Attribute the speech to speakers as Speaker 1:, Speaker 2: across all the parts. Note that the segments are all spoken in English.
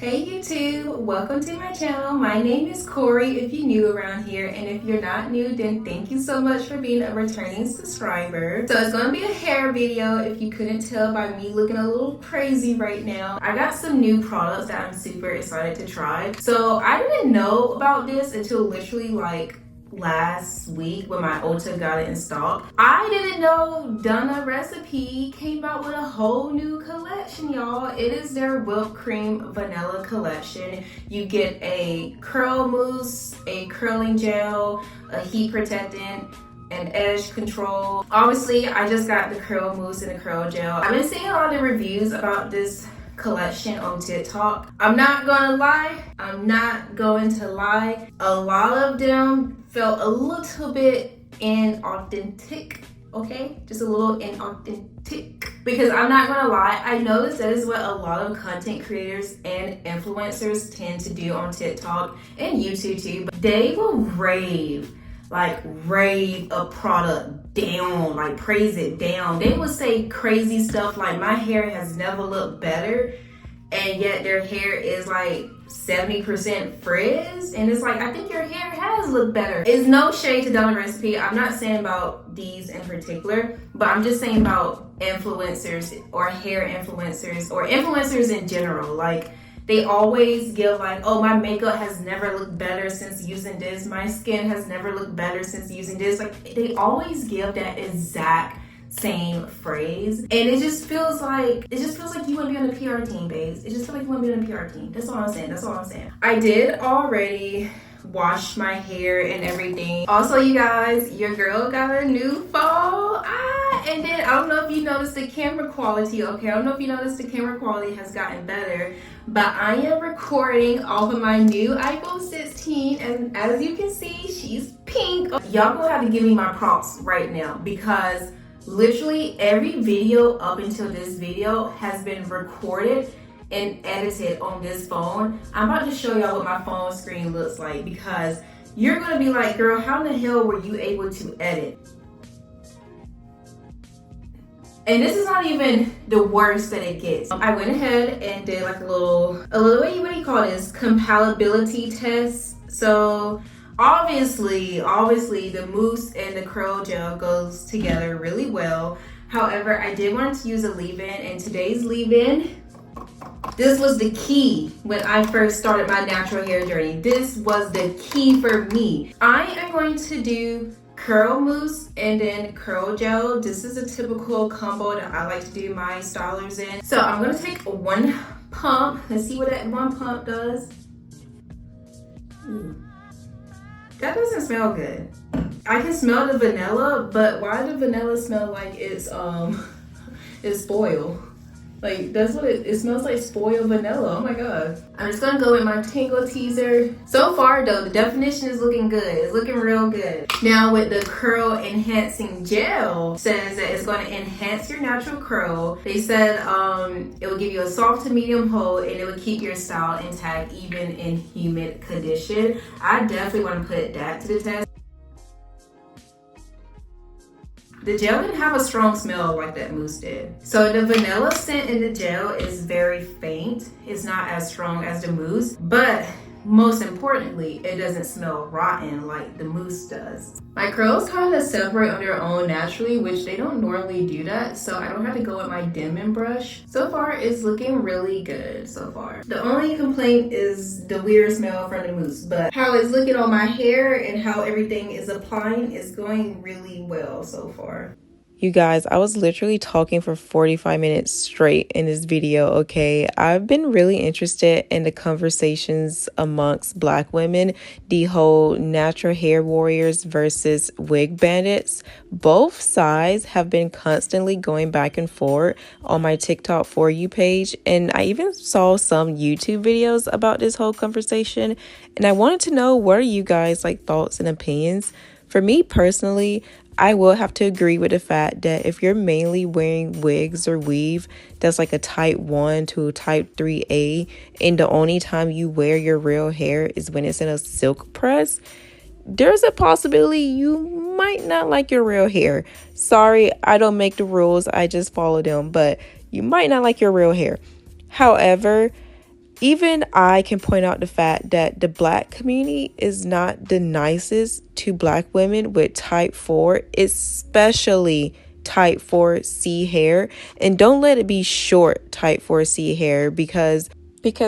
Speaker 1: Hey YouTube, welcome to my channel. My name is Corey if you're new around here, and if you're not new, then thank you so much for being a returning subscriber. So it's gonna be a hair video if you couldn't tell by me looking a little crazy right now. I got some new products that I'm super excited to try. So I didn't know about this until literally like last week when my Ulta got it in stock. I didn't know Donna Recipe came out with a whole new collection, y'all. It is their whipped cream vanilla collection. You get a curl mousse, a curling gel, a heat protectant, and edge control. Obviously, I just got the curl mousse and the curl gel. I've been seeing a lot of reviews about this collection on TikTok. I'm not gonna lie, a lot of them felt a little bit inauthentic, okay? Just a little inauthentic. Because I'm not gonna lie, I noticed that is what a lot of content creators and influencers tend to do on TikTok and YouTube too. But they will rave a product down, like praise it down. They will say crazy stuff like my hair has never looked better, and yet their hair is like 70% frizz, and it's like, I think your hair has looked better. It's no shade to Donna Recipe. I'm not saying about these in particular, but I'm just saying about influencers or hair influencers or influencers in general. Like, they always give like, oh, my makeup has never looked better since using this. My skin has never looked better since using this. Like, they always give that exact same phrase. And it just feels like you want to be on the PR team, babes. It just feels like you want to be on the PR team. That's all I'm saying. I did already wash my hair and everything. Also, you guys, your girl got a new phone. And then I don't know if you noticed the camera quality, okay? I don't know if you noticed the camera quality has gotten better, but I am recording off of my new iPhone 16, and as you can see, she's pink. Y'all gonna have to give me my props right now, because literally every video up until this video has been recorded and edited on this phone. I'm about to show y'all what my phone screen looks like, because you're gonna be like, girl, how in the hell were you able to edit? And this is not even the worst that it gets. I went ahead and did like a little, what do you call this? Compatibility test. So obviously the mousse and the curl gel goes together really well. However, I did want to use a leave-in, and today's leave-in, this was the key when I first started my natural hair journey. This was the key for me. I am going to do curl mousse and then curl gel. This is a typical combo that I like to do my stylers in. So I'm gonna take one pump. Let's see what that one pump does. That doesn't smell good. I can smell the vanilla, but why does the vanilla smell like it's spoiled? Like, that's what it smells like, spoiled vanilla. Oh my god. I'm just gonna go with my Tangle Teaser. So far though, the definition is looking good. It's looking real good. Now with the curl enhancing gel, says that it's gonna enhance your natural curl. They said it will give you a soft to medium hold, and it will keep your style intact even in humid condition. I definitely wanna put that to the test. The gel didn't have a strong smell like that mousse did. So the vanilla scent in the gel is very faint. It's not as strong as the mousse, but most importantly, it doesn't smell rotten like the mousse does. My curls kind of separate on their own naturally, which they don't normally do that, so I don't have to go with my dimming brush. So far, it's looking really good so far. The only complaint is the weird smell from the mousse, but how it's looking on my hair and how everything is applying is going really well so far.
Speaker 2: You guys, I was literally talking for 45 minutes straight in this video, okay? I've been really interested in the conversations amongst Black women, the whole natural hair warriors versus wig bandits. Both sides have been constantly going back and forth on my TikTok For You page, and I even saw some YouTube videos about this whole conversation, and I wanted to know, what are you guys' thoughts and opinions? For me personally, I will have to agree with the fact that if you're mainly wearing wigs or weave that's like a type 1 to a type 3A, and the only time you wear your real hair is when it's in a silk press, there's a possibility you might not like your real hair. Sorry, I don't make the rules, I just follow them, but you might not like your real hair. However, Even I can point out the fact that the black community is not the nicest to black women with type 4, especially type 4C hair. And don't let it be short type 4C hair, because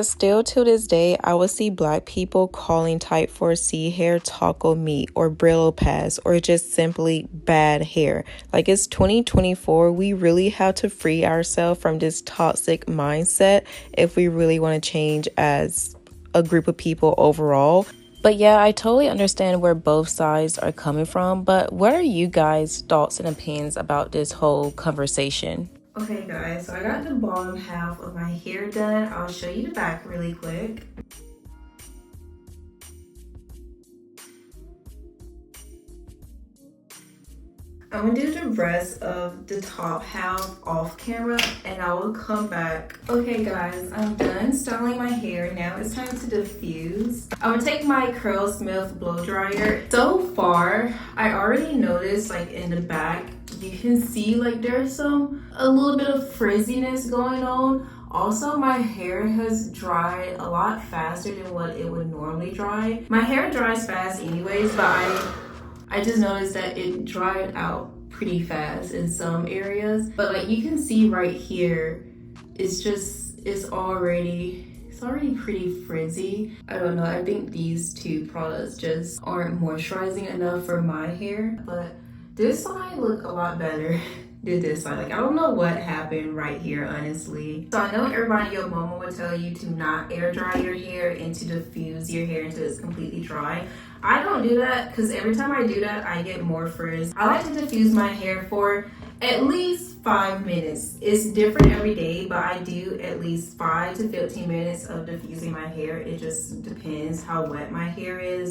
Speaker 2: still to this day, I will see black people calling type 4C hair taco meat or Brillo pads or just simply bad hair. Like, it's 2024. We really have to free ourselves from this toxic mindset if we really want to change as a group of people overall. But yeah, I totally understand where both sides are coming from. But what are you guys' thoughts and opinions about this whole conversation?
Speaker 1: Okay guys, so I got the bottom half of my hair done. I'll show you the back really quick. I'm gonna do the rest of the top half off camera and I will come back. Okay guys, I'm done styling my hair. Now it's time to diffuse. I'm gonna take my Curlsmith blow dryer. So far, I already noticed like in the back, you can see like there's a little bit of frizziness going on. Also, my hair has dried a lot faster than what it would normally dry. My hair dries fast anyways, but I just noticed that it dried out pretty fast in some areas. But like you can see right here, it's already pretty frizzy. I don't know, I think these two products just aren't moisturizing enough for my hair. But this side look a lot better than this side. Like, I don't know what happened right here, honestly. So I know everybody, your mama would tell you to not air dry your hair and to diffuse your hair until it's completely dry. I don't do that because every time I do that, I get more frizz. I like to diffuse my hair for at least 5 minutes. It's different every day, but I do at least 5 to 15 minutes of diffusing my hair. It just depends how wet my hair is.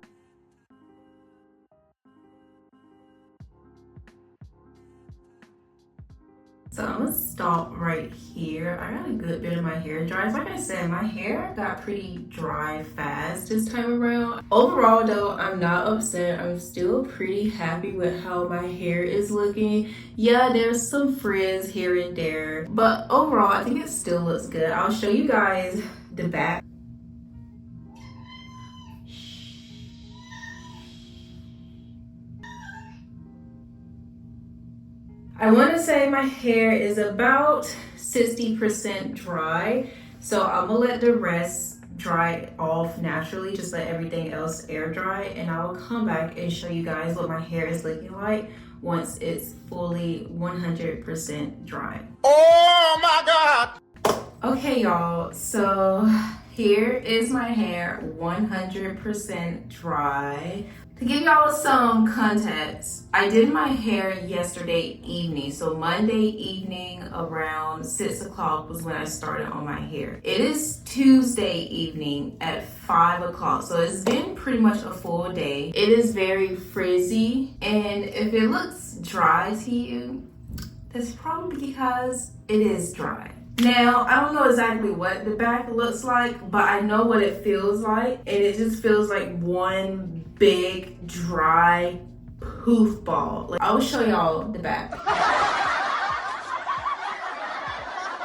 Speaker 1: So I'm gonna stop right here. I got a good bit of my hair dry. Like I said, my hair got pretty dry fast this time around. Overall though, I'm not upset. I'm still pretty happy with how my hair is looking. Yeah, there's some frizz here and there, but overall, I think it still looks good. I'll show you guys the back. I want to say my hair is about 60% dry, so I'm gonna let the rest dry off naturally, just let everything else air dry, and I'll come back and show you guys what my hair is looking like once it's fully 100% dry.
Speaker 3: Oh my God!
Speaker 1: Okay y'all, so here is my hair 100% dry. To give y'all some context, I did my hair yesterday evening. So Monday evening around 6 o'clock was when I started on my hair. It is Tuesday evening at 5 o'clock. So it's been pretty much a full day. It is very frizzy. And if it looks dry to you, that's probably because it is dry. Now, I don't know exactly what the back looks like, but I know what it feels like. And it just feels like one big, dry poof ball. Like, I'll show y'all the back.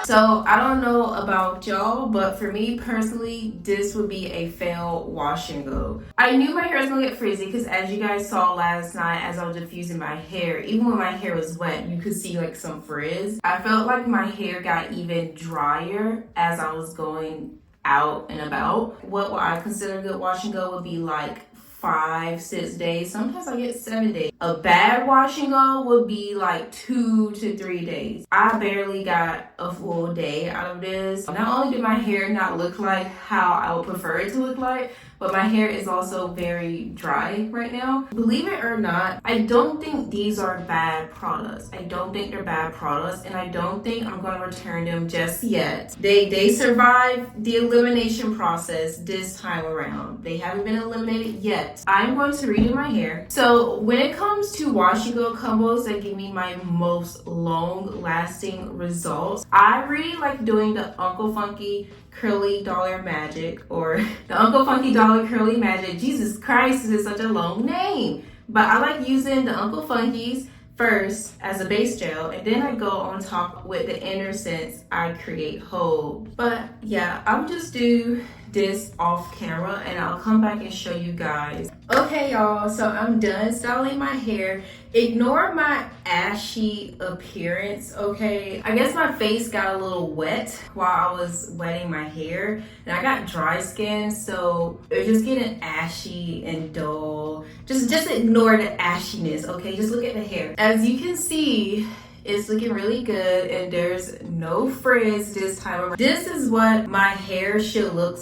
Speaker 1: So, I don't know about y'all, but for me personally, this would be a fail wash and go. I knew my hair was gonna get frizzy because as you guys saw last night as I was diffusing my hair, even when my hair was wet, you could see like some frizz. I felt like my hair got even drier as I was going out and about. What I consider a good wash and go would be like 5-6 days. Sometimes I get 7 days. A bad wash and go would be like 2 to 3 days. I barely got a full day out of this. Not only did my hair not look like how I would prefer it to look like, but my hair is also very dry right now. Believe it or not, I don't think these are bad products. I don't think they're bad products, and I don't think I'm gonna return them just yet. They survived the elimination process this time around. They haven't been eliminated yet. I'm going to redo my hair. So when it comes to wash and go combos that give me my most long lasting results, I really like doing the Uncle Funky Curly Dollar Magic, or the Uncle Funky Dollar Curly Magic. Jesus Christ, this is such a long name. But I like using the Uncle Funky's first as a base gel, and then I go on top with the Inner Sense I Create Hold. But yeah, I'll just do this off camera and I'll come back and show you guys. Okay y'all, so I'm done styling my hair. Ignore my ashy appearance, okay? I guess my face got a little wet while I was wetting my hair, and I got dry skin, so it was just getting ashy and dull. Just ignore the ashiness, okay? Just look at the hair. As you can see, it's looking really good and there's no frizz this time around. This is what my hair should look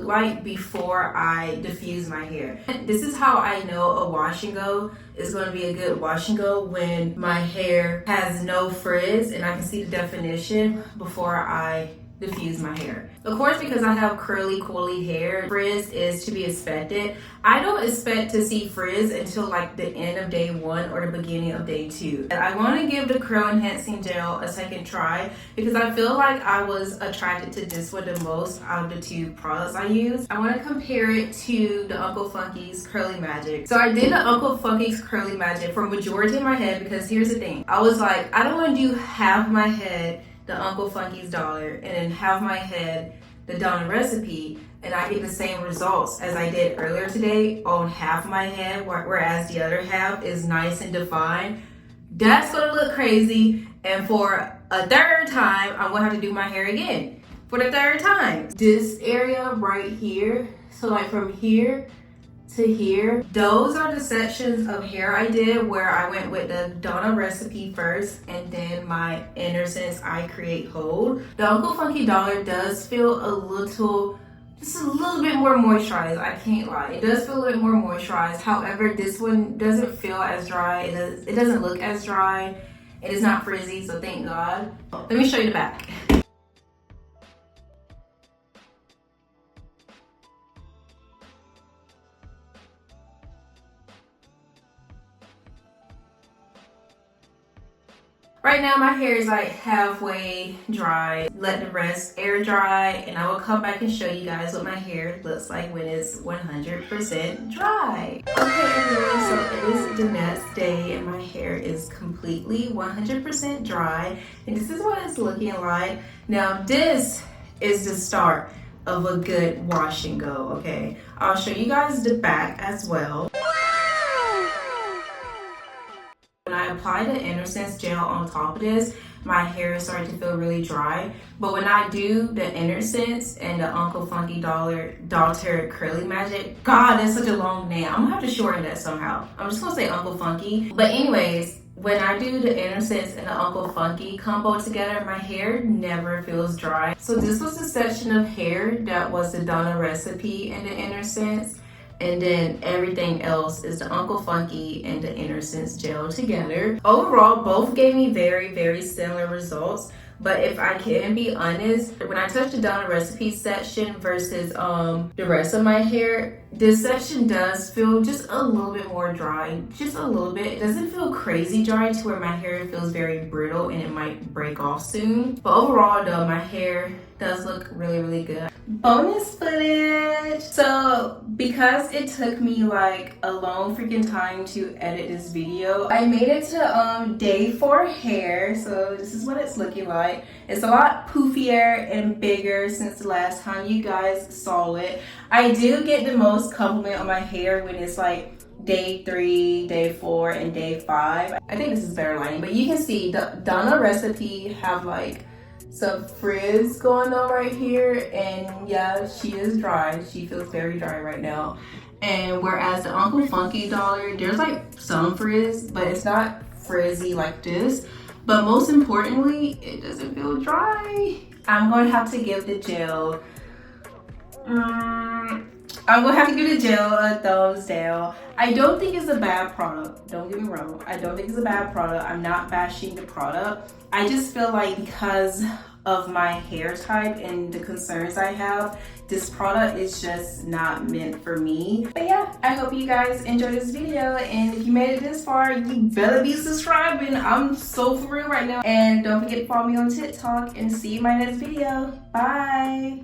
Speaker 1: like before I diffuse my hair. This is how I know a wash and go is going to be a good wash and go, when my hair has no frizz and I can see the definition before I diffuse my hair. Of course, because I have curly, coily hair, frizz is to be expected. I don't expect to see frizz until like the end of day 1 or the beginning of day 2. I want to give the curl enhancing gel a second try because I feel like I was attracted to this one the most out of the 2 products I use. I want to compare it to the Uncle Funky's Curly Magic. So I did the Uncle Funky's Curly Magic for majority of my head because here's the thing. I was like, I don't want to do half my head the Uncle Funky's Dollar and then half my head the Donna recipe, and I get the same results as I did earlier today on half my head, whereas the other half is nice and defined. That's gonna look crazy, and for a third time I'm gonna have to do my hair again for the third time. This area right here, so like from here to here, those are the sections of hair I did where I went with the Donna recipe first and then my Inner Sense I Create Hold. The Uncle Funky Dollar does feel just a little bit more moisturized. I can't lie, it does feel a little bit more moisturized. However, this one doesn't feel as dry. It doesn't look as dry. It is not frizzy, so thank God. Let me show you the back. Right now my hair is like halfway dry. Let the rest air dry and I will come back and show you guys what my hair looks like when it's 100% dry. Okay everyone, so it is the next day and my hair is completely 100% dry and this is what it's looking like. Now this is the start of a good wash and go, okay? I'll show you guys the back as well. When I apply the Inner Sense gel on top of this, my hair is starting to feel really dry. But when I do the Inner Sense and the Uncle Funky Daughter Curly Magic, God, that's such a long name. I'm gonna have to shorten that somehow. I'm just gonna say Uncle Funky. But anyways, when I do the Inner Sense and the Uncle Funky combo together, my hair never feels dry. So this was the section of hair that was the Donna recipe and the Inner Sense. And then everything else is the Uncle Funky and the Inner Sense gel together. Overall, both gave me very, very similar results. But if I can be honest, when I touch the Donna recipe section versus the rest of my hair, this section does feel just a little bit more dry, just a little bit. It doesn't feel crazy dry to where my hair feels very brittle and it might break off soon. But overall though, my hair does look really, really good. Bonus footage. So because it took me like a long freaking time to edit this video, I made it to day 4 hair. So this is what it's looking like. It's a lot poofier and bigger since the last time you guys saw it. I do get the most compliment on my hair when it's like day 3, day 4, and day 5. I think this is better lighting, but you can see the Donna recipe have like some frizz going on right here, and yeah, she is dry. She feels very dry right now. And whereas the Uncle Funky Dollar, there's like some frizz, but it's not frizzy like this. But most importantly, it doesn't feel dry. I'm gonna have to give the gel a thumbs down. I don't think it's a bad product. Don't get me wrong. I don't think it's a bad product. I'm not bashing the product. I just feel like because of my hair type and the concerns I have, this product is just not meant for me. But yeah, I hope you guys enjoyed this video, and if you made it this far, you better be subscribing. I'm so for real right now. And don't forget to follow me on TikTok, and see you in my next video. Bye.